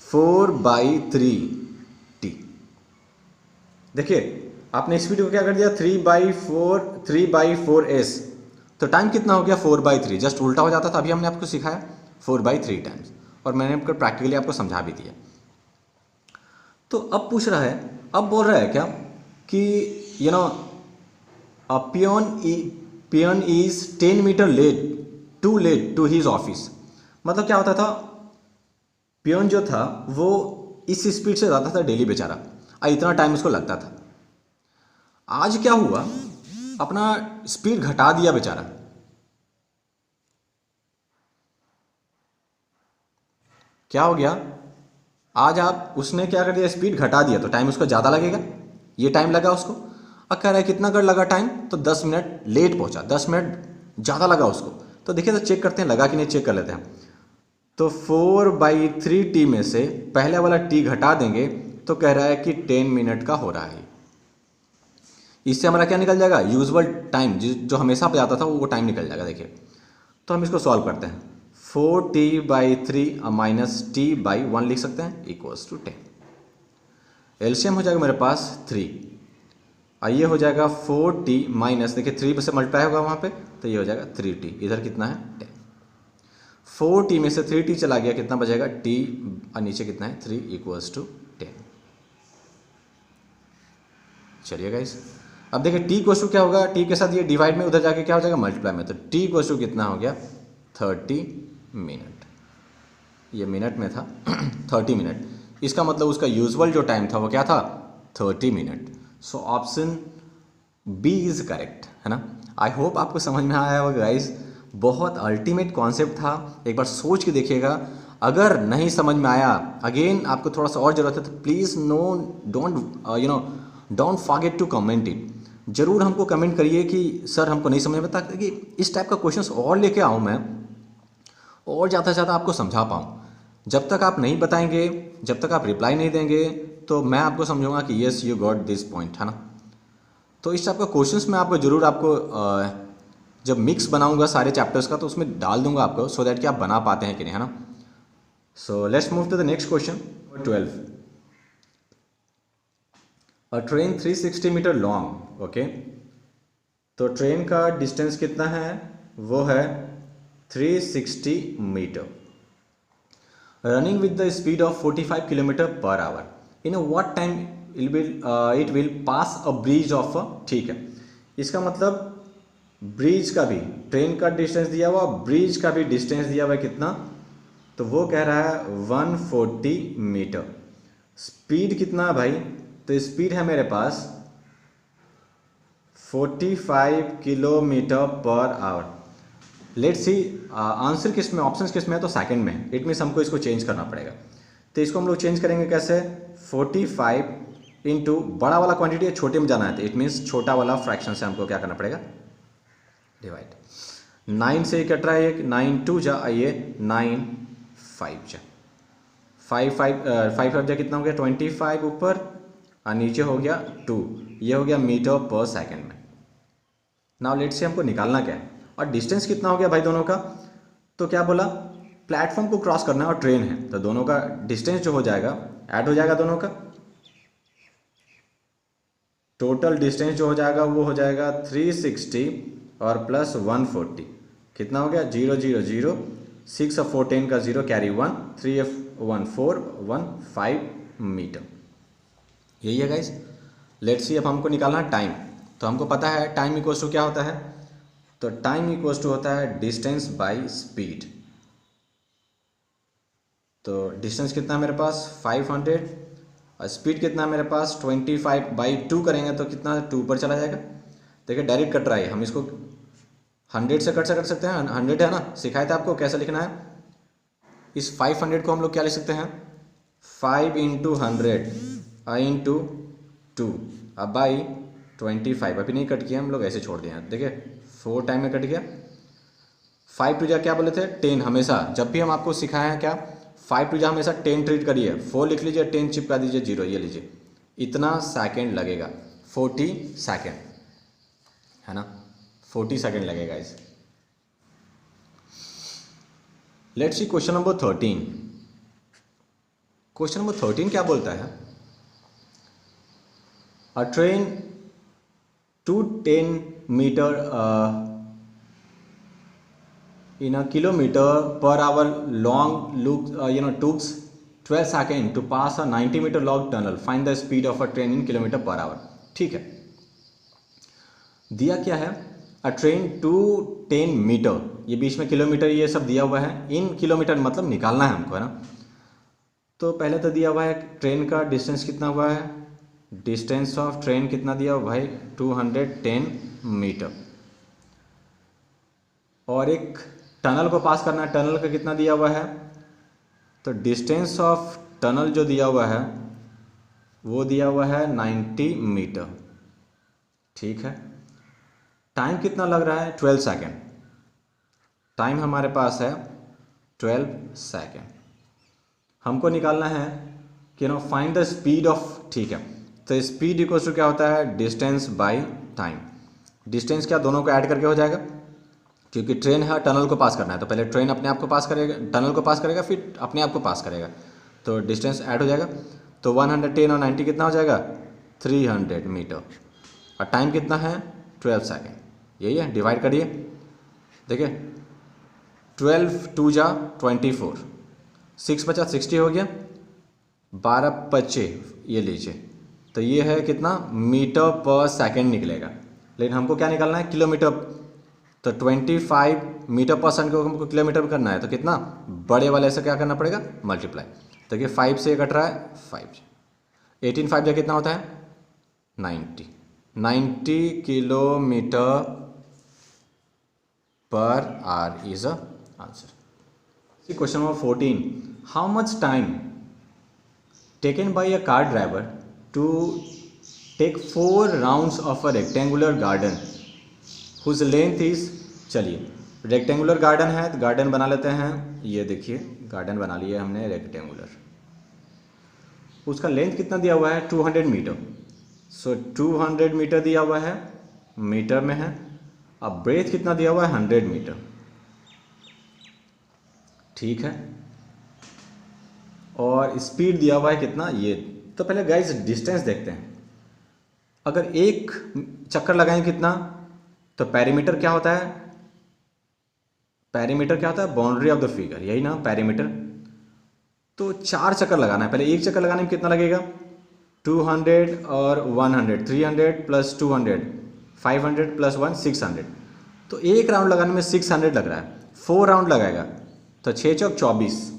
4/3 टी। देखिए आपने स्पीड को क्या कर दिया 3/4s, तो टाइम कितना हो गया 4/3, जस्ट उल्टा हो जाता था। अभी हमने आपको सिखाया 4/3 टाइम्स, और मैंने आपको प्रैक्टिकली आपको समझा भी दिया। तो अब पूछ रहा है, अब बोल रहा है क्या कि you know peon is 10 metre too late to his office. मतलब क्या होता था, पियन जो था वो इस स्पीड से जाता था डेली बेचारा, और इतना टाइम उसको लगता था। आज क्या हुआ, अपना स्पीड घटा दिया बेचारा, क्या हो गया, आज उसने क्या कर दिया, स्पीड घटा दिया, तो टाइम उसको ज़्यादा लगेगा, ये टाइम लगा उसको। अब कह रहा है कितना कर लगा टाइम, तो 10 मिनट लेट पहुंचा, 10 मिनट ज़्यादा लगा उसको। तो देखिए, तो चेक करते हैं लगा कि नहीं, चेक कर लेते हैं। तो 4/3 टी में से पहले वाला टी घटा देंगे, तो कह रहा है कि 10 मिनट का हो रहा है। इससे हमारा क्या निकल जाएगा, यूजुअल टाइम जो हमेशा पे आता था वो टाइम निकल जाएगा। देखिए तो हम इसको सॉल्व करते हैं, 4t/3 माइनस t/1 लिख सकते हैं इक्वल्स टू 10। एलसीएम हो जाएगा मेरे पास 3, और ये हो जाएगा 4t माइनस, देखिए 3 से मल्टीप्लाई होगा वहाँ पे, तो ये हो जाएगा 3t, इधर कितना है 10। 4t में से 3t चला गया, कितना बचेगा t, और नीचे कितना है 3 इक्वल्स टू 10। चलिए गाइस, अब देखिए t इक्वल्स टू क्या होगा, t के साथ ये डिवाइड में, उधर जाके क्या हो जाएगा मल्टीप्लाई में, तो t इक्वल्स टू कितना हो गया 30 मिनट। ये मिनट में था 30 मिनट, इसका मतलब उसका यूजुअल जो टाइम था वो क्या था 30 minute. So option B is correct, है ना। आई होप आपको समझ में आया होगा गाइस, बहुत अल्टीमेट कॉन्सेप्ट था, एक बार सोच के देखिएगा। अगर नहीं समझ में आया, अगेन आपको थोड़ा सा और ज़रूरत है, तो please don't forget to comment it. ज़रूर हमको कमेंट करिए कि सर हमको नहीं समझ में, ताकि इस टाइप का क्वेश्चंस और लेके आऊँ मैं, और ज़्यादा से ज़्यादा आपको समझा पाऊँ। जब तक आप नहीं बताएंगे, जब तक आप रिप्लाई नहीं देंगे, तो मैं आपको समझूंगा कि yes you got this point, है ना। तो इस टाइप का क्वेश्चंस मैं आपको ज़रूर जब मिक्स बनाऊंगा सारे चैप्टर्स का, तो उसमें डाल दूंगा आपको, सो दैट कि आप बना पाते हैं कि नहीं, है ना। So let's move to the next question 12। A train 360 metre long, okay. तो ट्रेन का डिस्टेंस कितना है, वो है 360 metre, running with the speed of 45 kilometre per hour. In what time it will pass a bridge of, ठीक है। इसका मतलब ब्रिज का भी, ट्रेन का डिस्टेंस दिया हुआ, ब्रिज का भी डिस्टेंस दिया हुआ है कितना, तो वो कह रहा है 140 मीटर। स्पीड कितना भाई, तो स्पीड है मेरे पास 45 kilometre per hour. Let's see answer किस में, ऑप्शन किस में है, तो सेकंड में है। इट मीन्स हमको इसको चेंज करना पड़ेगा। तो इसको हम लोग चेंज करेंगे कैसे, 45 इंटू बड़ा वाला क्वांटिटी है, छोटे में जाना है, तो इट मीन्स छोटा वाला फ्रैक्शन से हमको क्या करना पड़ेगा, डिवाइड। 9 से कट रहा है, एक 9 2 जा, आइए 9 5 जा, 5 जा कितना हो गया 25 ऊपर, और नीचे हो गया 2, ये हो गया मीटर पर सेकंड में। नाउ लेट्स से हमको निकालना क्या है, और डिस्टेंस कितना हो गया भाई दोनों का, तो क्या बोला, प्लेटफॉर्म को क्रॉस करना है और ट्रेन है, तो दोनों का डिस्टेंस जो हो जाएगा ऐड हो जाएगा दोनों का, टोटल डिस्टेंस जो हो जाएगा वो हो जाएगा 360 और प्लस 140, कितना हो गया 0 0 0, 6 और 4 10 का 0 कैरी 1, 3 1 4 1 5 मीटर। यही है गाइस। लेट्स सी, अब हमको निकालना है टाइम। तो हमको पता है टाइम इक्वल्स टू क्या होता है, तो टाइम इक्वल्स टू होता है डिस्टेंस बाय स्पीड। तो डिस्टेंस कितना है मेरे पास 500 और स्पीड कितना है मेरे पास 25/2 करेंगे तो कितना 2 पर चला जाएगा। देखिए डायरेक्ट कट रहा है, हम इसको 100 से कट सकते हैं, 100 है ना, सिखाया था आपको कैसे लिखना है। इस 500 को हम लोग क्या लिख सकते हैं 5 × 100 × 2 अब बाई 25, अभी नहीं कट किया हम लोग, ऐसे छोड़ दिया। देखिए 4 टाइम में कट गया। 5 टू जा क्या बोले थे 10, हमेशा जब भी हम आपको सिखाए हैं क्या 5 टू जा हमेशा 10 ट्रीट करिए, 4 लिख लीजिए, 10 चिपका दीजिए 0, ये लीजिए, इतना सेकंड लगेगा 40 सेकंड, है ना, 40 सेकंड लगेगा इसे। Let's see question number 13। Question number 13 क्या बोलता है, a train 210 metre in a kilometer per hour long loop took 12 seconds to pass a 90 meter long tunnel, find the speed of a train in kilometer per hour। ठीक है, दिया क्या है a train 210 metre, ये बीच में kilometre ये सब दिया हुआ है, इन किलोमीटर मतलब निकालना है हमको, है ना। तो पहले तो दिया हुआ है ट्रेन का डिस्टेंस कितना हुआ है, डिस्टेंस ऑफ ट्रेन कितना दिया हुआ भाई 210 मीटर, और एक टनल को पास करना है, टनल का कितना दिया हुआ है, तो डिस्टेंस ऑफ टनल जो दिया हुआ है वो दिया हुआ है 90 मीटर। ठीक है, टाइम कितना लग रहा है 12 सेकेंड, टाइम हमारे पास है 12 सेकेंड। हमको निकालना है कि know find the speed of, ठीक है, तो स्पीड इक्वल टू क्या होता है डिस्टेंस बाय टाइम। डिस्टेंस क्या दोनों को ऐड करके हो जाएगा, क्योंकि ट्रेन है टनल को पास करना है, तो पहले ट्रेन अपने आप को पास करेगा, टनल को पास करेगा, फिर अपने आप को पास करेगा, तो डिस्टेंस ऐड हो जाएगा। तो 110 और 90 कितना हो जाएगा 300 मीटर, और टाइम कितना है 12 सेकेंड, यही है, डिवाइड करिए। देखिए 12 2 जा 24, 6 बचा 60 हो गया, 12 25 ये लीजिए, तो ये है कितना मीटर पर सेकेंड निकलेगा, लेकिन हमको क्या निकालना है किलोमीटर, तो 25 मीटर पर सेकंड को हमको किलोमीटर में करना है, तो कितना बड़े वाले से क्या करना पड़ेगा मल्टीप्लाई। तो ये 5 से कट रहा है 5, 18 5 कितना होता है 90 kilometre per hour is a answer. Question number 14, how much time taken by a car driver to take 4 rounds of a rectangular garden whose length is, चलिए रेक्टेंगुलर गार्डन है तो गार्डन बना लेते हैं, ये देखिए गार्डन बना लिया हमने रेक्टेंगुलर, उसका लेंथ कितना दिया हुआ है 200 मीटर, सो 200 मीटर दिया हुआ है, मीटर में है। अब ब्रेथ कितना दिया हुआ है 100 मीटर, ठीक है, और स्पीड दिया हुआ है कितना ये। तो पहले गाइस डिस्टेंस देखते हैं, अगर एक चक्कर लगाएं कितना, तो पेरीमीटर क्या होता है, पेरीमीटर क्या होता है बाउंड्री ऑफ द फिगर, यही ना पेरीमीटर। तो 4 चक्कर लगाना है, पहले एक चक्कर लगाने में कितना लगेगा 200 और 100, 300 प्लस 200 500 प्लस 1 600, तो एक राउंड लगाने में 600 लग रहा है, 4 राउंड लगाएगा तो 6 चौक 24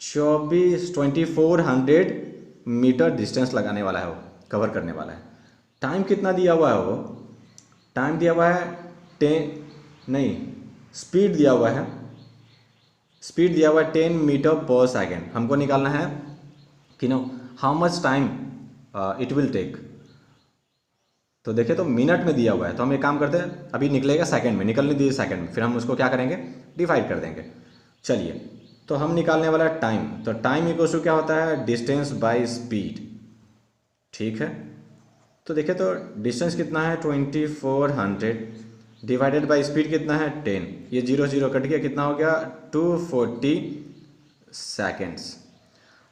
2400 मीटर डिस्टेंस लगाने वाला है, वो कवर करने वाला है। टाइम कितना दिया हुआ है, वो टाइम दिया हुआ है 10 नहीं, स्पीड दिया हुआ है, स्पीड दिया हुआ है 10 मीटर पर सेकेंड। हमको निकालना है कि know how much time it will take, तो देखिए तो मिनट में दिया हुआ है, तो हम एक काम करते हैं, अभी निकलेगा सेकंड में, निकलने दीजिए सेकंड में, फिर हम उसको क्या करेंगे डिवाइड कर देंगे। चलिए तो हम निकालने वाला टाइम, तो टाइम इक्वल टू क्या होता है डिस्टेंस बाय स्पीड, ठीक है। तो देखिए तो डिस्टेंस कितना है 2400 डिवाइडेड बाई स्पीड कितना है 10, ये 0 0 कट गया, कितना हो गया 240 सेकेंड्स।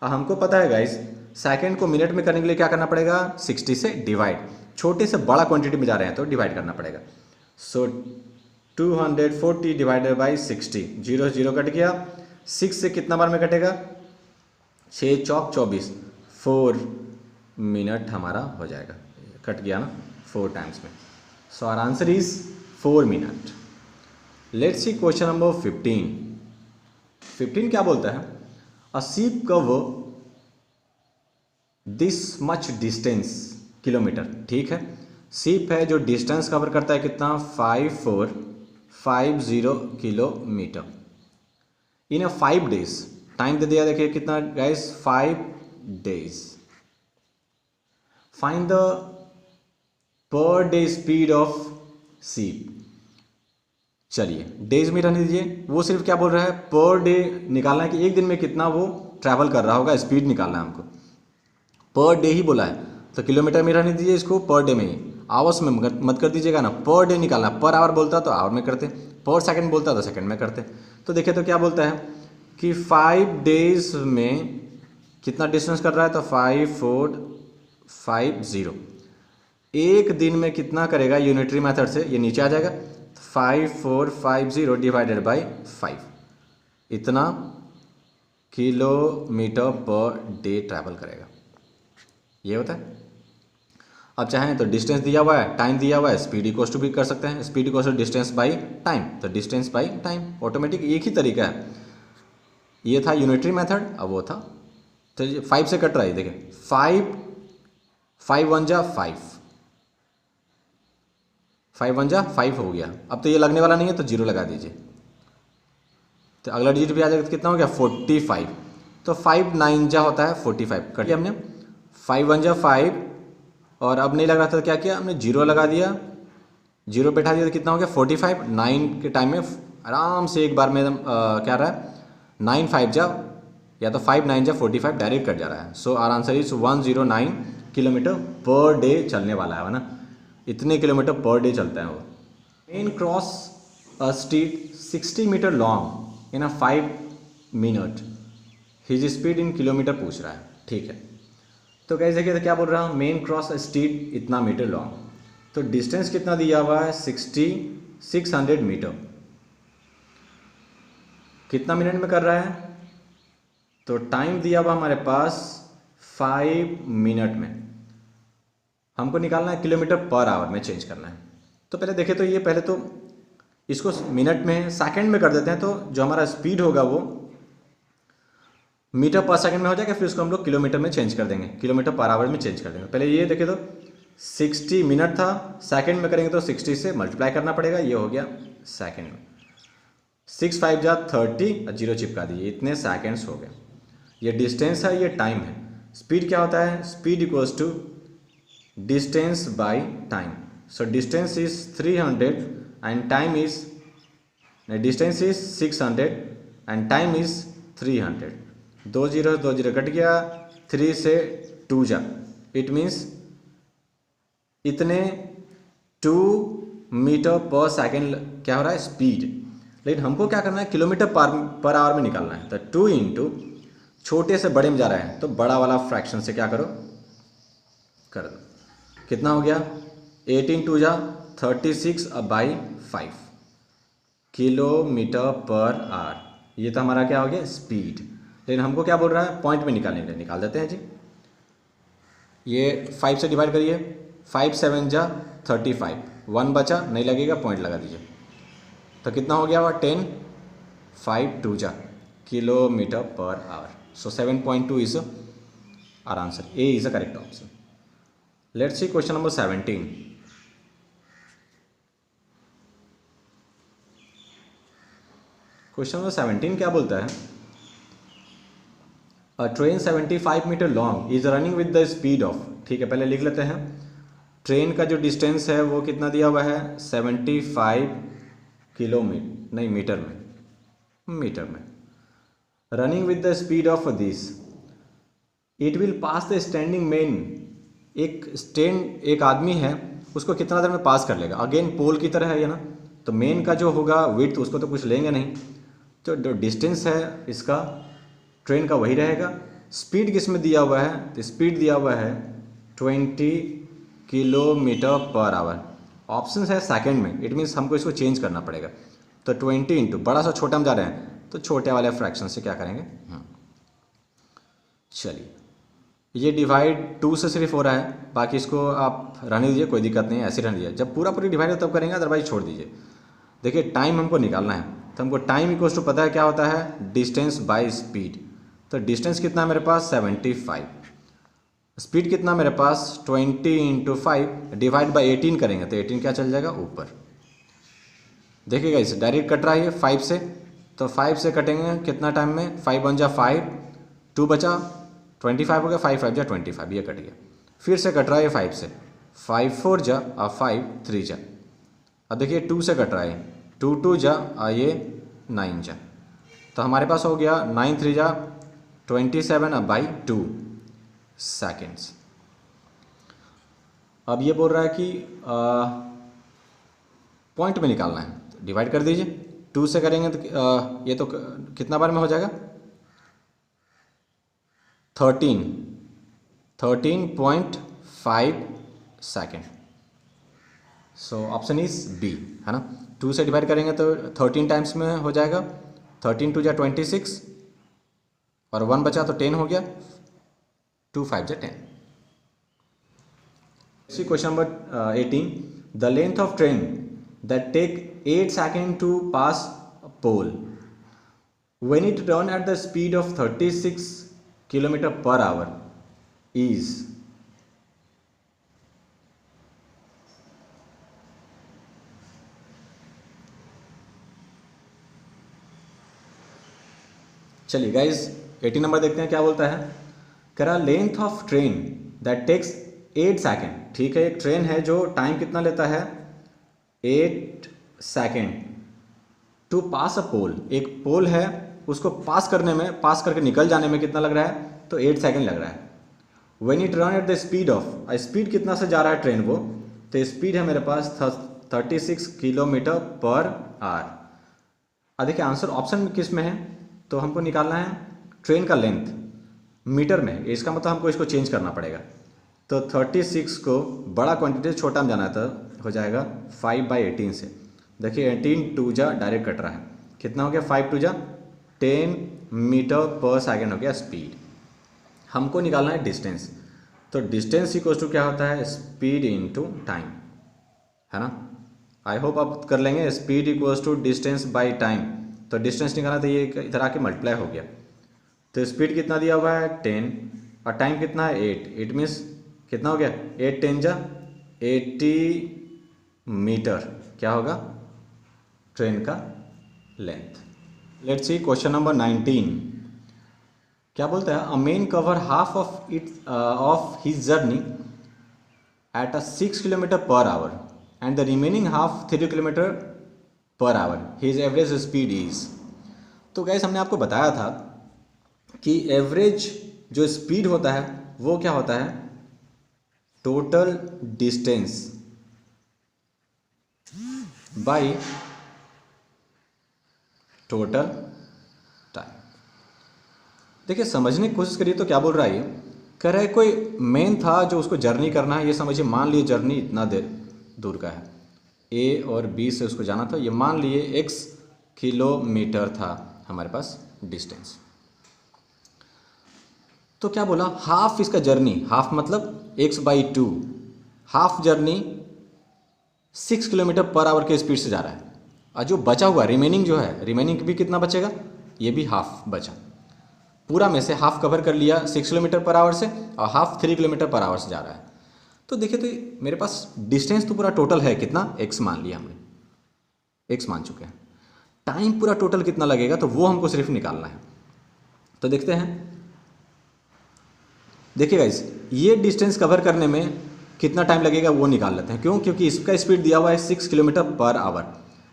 अब हमको पता है गाइस सेकंड को मिनट में करने के लिए क्या करना पड़ेगा, 60 से डिवाइड, छोटे से बड़ा क्वांटिटी में जा रहे हैं तो डिवाइड करना पड़ेगा। सो 240 डिवाइडेड बाई 60, 0 0 कट गया, 6 से कितना बार में कटेगा, 6 चौक 24, 4 मिनट हमारा हो जाएगा, कट गया ना 4 टाइम्स में। So our answer is 4 minute. Let's see question number 15। 15 क्या बोलता है, a ship cover this much distance kilometre. ठीक है, शीप है जो डिस्टेंस कवर करता है कितना 5450 किलोमीटर इन 5 डेज। टाइम दे दिया देखिए कितना guys 5 days. Find the per day speed of sheep. चलिए डेज में रहने दीजिए, वो सिर्फ क्या बोल रहा है पर डे निकालना है कि एक दिन में कितना वो ट्रैवल कर रहा होगा, स्पीड निकालना है हमको, पर डे ही बोला है तो किलोमीटर में रहने दीजिए इसको, पर डे में ही, आवर्स में मत कर दीजिएगा ना, पर डे निकालना, पर आवर बोलता तो आवर में करते, पर सेकंड बोलता तो सेकंड में करते। तो देखिए तो क्या बोलता है कि 5 डेज में कितना डिस्टेंस कर रहा है, तो 5450, एक दिन में कितना करेगा यूनिटरी मेथड से, ये नीचे आ जाएगा 5450 डिवाइडेड बाई 5, इतना किलोमीटर पर डे ट्रैवल करेगा, ये होता है। अब चाहें तो डिस्टेंस दिया हुआ है, टाइम दिया हुआ है, स्पीड इक्वल्स टू भी कर सकते हैं, speed equals to distance by time, तो डिस्टेंस बाई टाइम ऑटोमेटिक एक ही तरीका है। ये था यूनिटरी मेथड, अब वो था तो 5 से कट रहा है, देखिए 5 1 जा 5 1 जा 5 हो गया। अब तो ये लगने वाला नहीं है तो 0 लगा दीजिए, तो अगला डिजिट भी आ जाएगा तो कितना हो गया 45, तो 5 9 जा होता है 45, कटिए हमने 5 1 जा 5, और अब नहीं लग रहा था तो क्या किया हमने 0 लगा दिया, 0 बैठा दिया तो कितना हो गया 45, 9 के टाइम में आराम से एक बार में क्या रहा है 9 5 जा, या तो 5 9 जा 45 डायरेक्ट कट जा रहा है। So our answer is 109 kilometre per day चलने वाला है ना, इतने किलोमीटर पर डे चलता है वो। Man cross a street 60 metre long in 5 minute, his speed in kilometre पूछ रहा है। ठीक है, तो कैसे देखिए तो क्या बोल रहा हूँ, मेन क्रॉस स्ट्रीट इतना मीटर लॉन्ग, तो डिस्टेंस कितना दिया हुआ है 600 मीटर, कितना मिनट में कर रहा है, तो टाइम दिया हुआ हमारे पास 5 मिनट में, हमको निकालना है किलोमीटर पर आवर में चेंज करना है। तो पहले देखें तो ये पहले तो इसको मिनट में सेकंड में कर देते हैं, तो जो हमारा स्पीड होगा वो मीटर पर सेकंड में हो जाएगा, फिर उसको हम लोग किलोमीटर में चेंज कर देंगे, किलोमीटर पर आवर में चेंज कर देंगे। पहले ये देखें तो 60 मिनट था, सेकंड में करेंगे तो 60 से मल्टीप्लाई करना पड़ेगा, ये हो गया सेकंड में, 6 5 जा 30 और 0 चिपका दीजिए, इतने सेकेंड्स हो गए। ये डिस्टेंस है, ये टाइम है। स्पीड क्या होता है, speed equals to distance by time. So distance is 300 and time is, distance is 600 and time is 300, 2 0 cut गया, 3 से 2 जा, इट मीन्स इतने 2 मीटर पर सेकेंड क्या हो रहा है स्पीड। लेकिन हमको क्या करना है किलोमीटर पर आवर में निकालना है, तो 2 इंटू छोटे से बड़े में जा रहा है तो बड़ा वाला फ्रैक्शन से क्या करो कर दो, कितना हो गया 18 2 जा 36 बाई 5 किलोमीटर पर आवर, ये तो हमारा क्या हो गया स्पीड। लेकिन हमको क्या बोल रहा है पॉइंट में निकालने के लिए, निकाल देते हैं जी। ये 5 से डिवाइड करिए, 5 7 जा 35, 1 बचा नहीं लगेगा, पॉइंट लगा दीजिए, तो कितना हो गया वह 10 5 2 जा kilometre per hour. So 7.2 is our answer, A is the correct option. Let's see question number 17। Question number 17 क्या बोलता है, a train 75 metre long is running with the speed of, ठीक है पहले लिख लेते हैं, ट्रेन का जो डिस्टेंस है वो कितना दिया हुआ है 75 किलोमीटर, नहीं मीटर में, running with the speed of this, it will pass the standing man, एक आदमी है उसको कितना देर में पास कर लेगा, अगेन पोल की तरह है ये ना, तो मेन का जो होगा विड्थ उसको तो कुछ लेंगे नहीं, तो जो डिस्टेंस है इसका ट्रेन का वही रहेगा। स्पीड किस में दिया हुआ है, तो स्पीड दिया हुआ है 20 किलोमीटर पर आवर। ऑप्शन है सेकंड में, इट मीन्स हमको इसको चेंज करना पड़ेगा। तो 20 इंटू बड़ा सा छोटा हम जा रहे हैं तो छोटे वाले फ्रैक्शन से क्या करेंगे। चलिए, ये डिवाइड 2 से सिर्फ हो रहा है, बाकी इसको आप रहने दीजिए, कोई दिक्कत नहीं है, ऐसे रहने दीजिए। जब पूरा पूरी डिवाइड हो तब करेंगे, अदरवाइज छोड़ दीजिए। देखिए टाइम हमको निकालना है, तो हमको टाइम इक्वल्स टू पता है क्या होता है, डिस्टेंस बाय स्पीड। तो डिस्टेंस कितना है मेरे पास 75, स्पीड कितना मेरे पास 20 इंटू 5 डिवाइड बाई 18 करेंगे तो 18 क्या चल जाएगा ऊपर। देखिएगा इसे डायरेक्ट कट रहा है 5 से, तो 5 से कटेंगे कितना टाइम में, 5 1 जा 5, 2 बचा 25 हो गया, 5 5 जा 25, ये कट गया। फिर से कट रहा है 5 से, 5 4 जा और 5 3 जा। अब देखिए 2 से कट रहा है, 2 2 जा और ये 9 जा, तो हमारे पास हो गया 9 3 जा 27 अब बाई 2 सेकेंड्स। अब ये बोल रहा है कि पॉइंट में निकालना है, डिवाइड कर दीजिए। 2 से करेंगे तो ये तो कितना बार में हो जाएगा 13.5 second. So option is B, है ना। 2 से डिवाइड करेंगे तो 13 टाइम्स में हो जाएगा, 13 2 जा 26 और 1 बचा तो 10 हो गया, 2 5 जा 10। See question number 18, the length of train that take 8 second to pass a pole when it run at the speed of 36 kilometre per hour is. चलिए गाइज 18 नंबर देखते हैं क्या बोलता है। कह रहा length of train that takes 8 second, ठीक है, एक ट्रेन है जो टाइम कितना लेता है 8 second to pass a pole. एक पोल है उसको पास करने में, पास करके निकल जाने में कितना लग रहा है, तो 8 सेकेंड लग रहा है। When it run at the speed of, speed कितना से जा रहा है ट्रेन वो, तो स्पीड है मेरे पास 36 किलोमीटर पर आवर। देखिए आंसर ऑप्शन किस में है, तो हमको निकालना है ट्रेन का लेंथ मीटर में, इसका मतलब हमको इसको चेंज करना पड़ेगा। तो 36 को बड़ा क्वांटिटी छोटा में जाना है तो हो जाएगा 5/18 से। देखिए 18 2 जा डायरेक्ट कट रहा है, कितना हो गया 5 2 जा 10 मीटर पर सेकेंड हो गया स्पीड। हमको निकालना है डिस्टेंस, तो डिस्टेंस इक्वल टू क्या होता है स्पीड इनटू टाइम, है ना। आई होप आप कर लेंगे, speed equals to distance by time. तो डिस्टेंस निकालना तो ये इधर आके मल्टीप्लाई हो गया, तो स्पीड कितना दिया हुआ है 10 और टाइम कितना है 8, इट मीन्स कितना हो गया 8 10 जा 80 मीटर क्या होगा ट्रेन का length. Let's see question number 19, क्या बोलता है, a man cover half of his journey at a 6 kilometre per our and the remaining half 3 kilometre per our, his average speed is. तो गैस हमने आपको बताया था कि एवरेज जो स्पीड होता है वो क्या होता है total distance by total time. देखिए समझने की कोशिश करिए तो क्या बोल रहा है ये, कह रहा है कोई मेन था जो उसको जर्नी करना है, ये समझिए मान लिए जर्नी इतना देर दूर का है, ए और बी से उसको जाना था, ये मान लिए x किलोमीटर था हमारे पास डिस्टेंस। तो क्या बोला हाफ इसका जर्नी, हाफ मतलब x/2, half journey 6 kilometre per hour के स्पीड से जा रहा है, और जो बचा हुआ रिमेनिंग जो है, रिमेनिंग भी कितना बचेगा, ये भी हाफ बचा। पूरा में से हाफ कवर कर लिया 6 किलोमीटर पर आवर से और हाफ 3 किलोमीटर पर आवर से जा रहा है। तो देखिए तो मेरे पास डिस्टेंस तो पूरा टोटल है कितना x मान लिया हमने, x मान चुके हैं। टाइम पूरा टोटल कितना लगेगा तो वो हमको सिर्फ निकालना है। तो देखते हैं, देखिए गाइस ये डिस्टेंस कवर करने में कितना टाइम लगेगा वो निकाल लेते हैं। क्यों, क्योंकि इसका स्पीड दिया हुआ है 6 kilometre per hour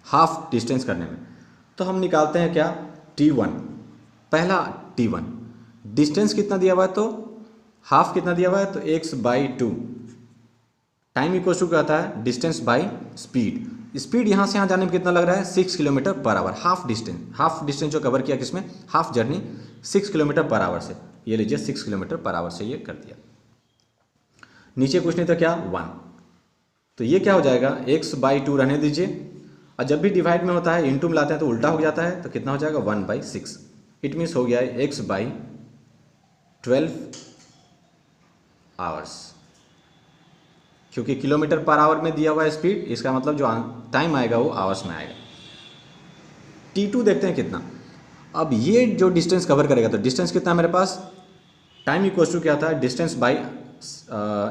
half distance करने में। तो हम निकालते हैं क्या t1, पहला t1 डिस्टेंस कितना दिया हुआ है, तो हाफ कितना दिया हुआ है, तो x/2 टाइम इक्वल टू क्या होता है डिस्टेंस बाय स्पीड। स्पीड यहाँ से यहाँ जाने में कितना लग रहा है 6 kilometre per our, half distance जो कवर किया किसमें, half journey 6 kilometre per our से, ये लीजिए 6 किलोमीटर पर आवर से ये कर दिया। नीचे कुछ नहीं तो क्या 1, तो ये क्या हो जाएगा x/2 रहने दीजिए, और जब भी डिवाइड में होता है इंटू में लाते हैं तो उल्टा हो जाता है, तो कितना हो जाएगा 1/6। इट मीन्स हो गया है x/12 आवर्स, क्योंकि किलोमीटर पर आवर में दिया हुआ है स्पीड, इसका मतलब जो टाइम आएगा वो आवर्स में आएगा। T2 देखते हैं कितना, अब ये जो डिस्टेंस कवर करेगा, तो डिस्टेंस कितना है मेरे पास, टाइम इक्वल्स टू क्या था, डिस्टेंस बाई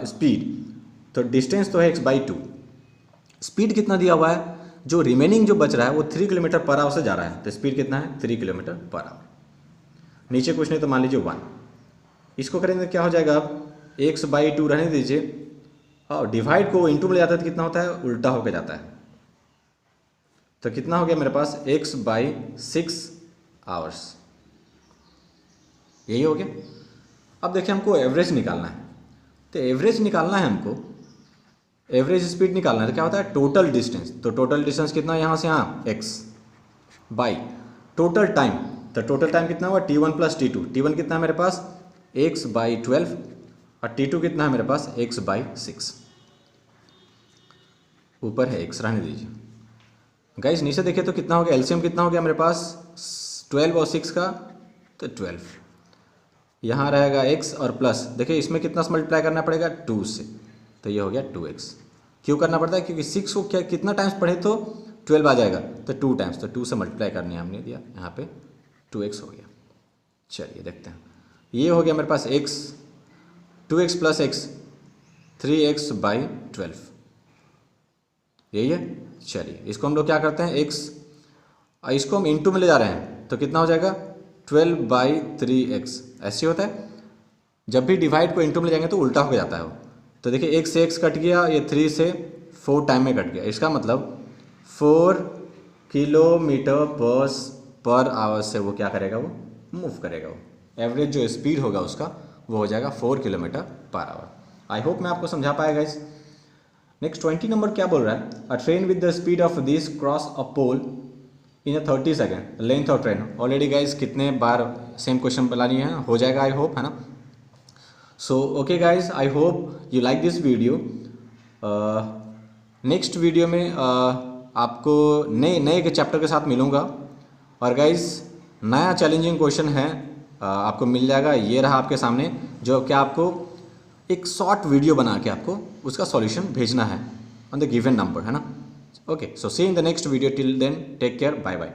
स्पीड, तो डिस्टेंस तो है x/2, स्पीड कितना दिया हुआ है, जो रिमेनिंग जो बच रहा है वो 3 किलोमीटर पर आवर से जा रहा है, तो स्पीड कितना है 3 किलोमीटर पर आवर। नीचे कुछ नहीं तो मान लीजिए 1, इसको करेंगे क्या हो जाएगा, अब x/2 रहने दीजिए, और डिवाइड को इंटू में ले जाता है तो कितना होता है, उल्टा होकर जाता है, तो कितना हो गया मेरे पास x/6 आवर्स, यही हो गया। अब देखिए हमको एवरेज निकालना है, तो एवरेज निकालना है हमको, एवरेज स्पीड निकालना है, तो क्या होता है टोटल डिस्टेंस, तो टोटल डिस्टेंस कितना है यहाँ से यहाँ x बाई टोटल टाइम, तो टोटल टाइम कितना हुआ T1 + T2, T1 कितना है मेरे पास x/12 और T2 कितना है मेरे पास x/6, ऊपर है x रहने दीजिए। गाइस नीचे देखिए तो कितना हो गया, एलसीएम कितना हो गया मेरे पास 12 और 6 का, तो 12, यहाँ रहेगा x और प्लस, देखिए इसमें कितना से मल्टीप्लाई करना पड़ेगा 2 से, तो ये हो गया 2x। क्यों करना पड़ता है, क्योंकि 6 को क्या कितना टाइम्स पढ़े तो 12 आ जाएगा, तो 2 टाइम्स, तो 2 से मल्टीप्लाई करने हमने दिया, यहाँ पे 2x हो गया। चलिए देखते हैं, ये हो गया मेरे पास x, 2x + x 3x/12, यही है। चलिए इसको हम लोग क्या करते हैं x, इसको हम इंटू में ले जा रहे हैं, तो कितना हो जाएगा 12/3x, ऐसे होता है, जब भी डिवाइड को इंटू में ले जाएंगे तो उल्टा हो जाता है वो, तो देखिए x से x कट गया, ये 3 से 4 टाइम में कट गया, इसका मतलब 4 किलोमीटर पर आवर से वो क्या करेगा, वो मूव करेगा, वो एवरेज जो स्पीड होगा उसका वो हो जाएगा 4 kilometre per our. I hope मैं आपको समझा पाएगा इस। नेक्स्ट 20 नंबर क्या बोल रहा है, a train with the speed of this cross a pole in 30 second, length of train. Already guys कितने बार सेम क्वेश्चन बनानी है, हो जाएगा आई होप, है ना। So okay guys, I hope you like this video. Next video में आपको नए के चैप्टर के साथ मिलूँगा, और गाइज नया चैलेंजिंग क्वेश्चन है आपको मिल जाएगा, ये रहा आपके सामने, जो कि आपको एक शॉर्ट वीडियो बना के आपको उसका सॉल्यूशन भेजना है ऑन द गिवन नंबर, है ना। Okay, so see in the next video, till then take care, bye bye.